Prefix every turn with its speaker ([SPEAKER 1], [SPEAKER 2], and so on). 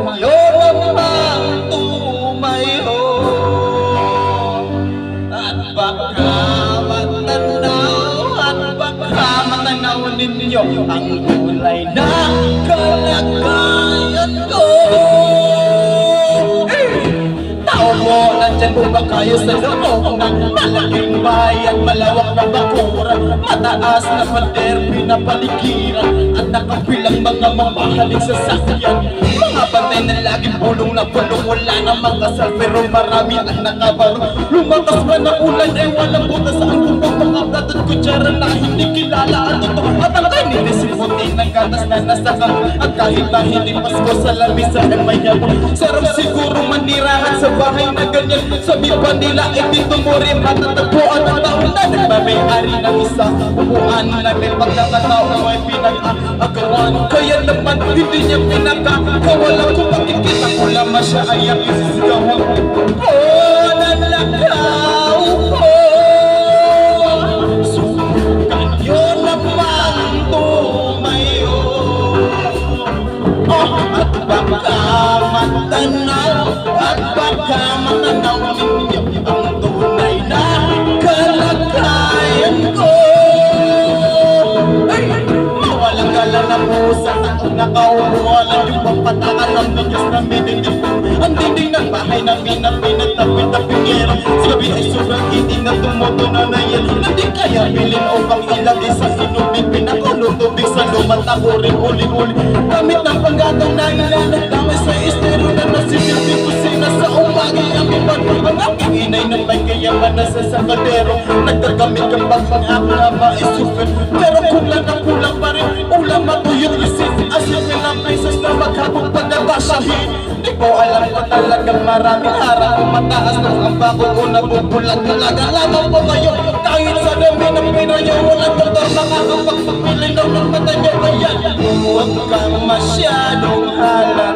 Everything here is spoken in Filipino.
[SPEAKER 1] ngayon namang tumayo at baka matanaw ninyo ang kulay na kalagayan ko. Tao mo, nandyan po ba kayo sa loob ng malaking bayan, malawak na bakuran, mataas na pader, pinapaligiran at nakapilang mga mamahaling sasakyan, mga bantay na laging pulong na pulong, wala namang kasal pero marami ang nakabaro. Lumakas man ang ulan ay walang butas sa angkong mga plato at kutsara na hindi kilala ang totoo at ang kainilis puti ng gatas na nasakang at kahit na hindi Pasko sa lamisa ay may yabon. Sarap siguro manirahan sa bahay na ganyan, sabi pa nila ay dito mo rin matatagpuan ang taon na nagmamay-ari ng isa upuan na may pagkakataon ay pinag-agawan. Kaya naman hindi niya pinagkakawalan kung makikita ko lamang siya ay ang isisigawan ko. Nalakaw ko, subukan yun naman tumayo at baka matanaw ninyo ang tunay na kalagayan ko. Mawalang gala na pusa at nakaubualan yung pampataan ng bigas na minigil ko. Ang dinding ng bahay na pinapinagtapit na pingero, sabi ay sobrang hindi na tumuto na nayan. Hindi kaya bilin o pang ilagay sa sinubig, pinakulong tubig sa lumataburin uli-uli. Gamit ng panggatong na ilalagdamay sa estero na nasilipin kusina sa umagi ang iban. Ang aking inay na may kayaman na sa sakadero, nagkagamit ka bang pang-ako na maisufin. Pero kulang pa rin, ulam matuyong isin, asin pinapay sa stomach habang pagkakasahin. Di ko alam ko talagang maraming harang kung mataas ng ang bago ko nabubulat talaga. Lamang po kayo kahit sa dami ng pinayo, walang doktor makakapagpapili ng mata nyo. Kaya huwag kang masyadong halang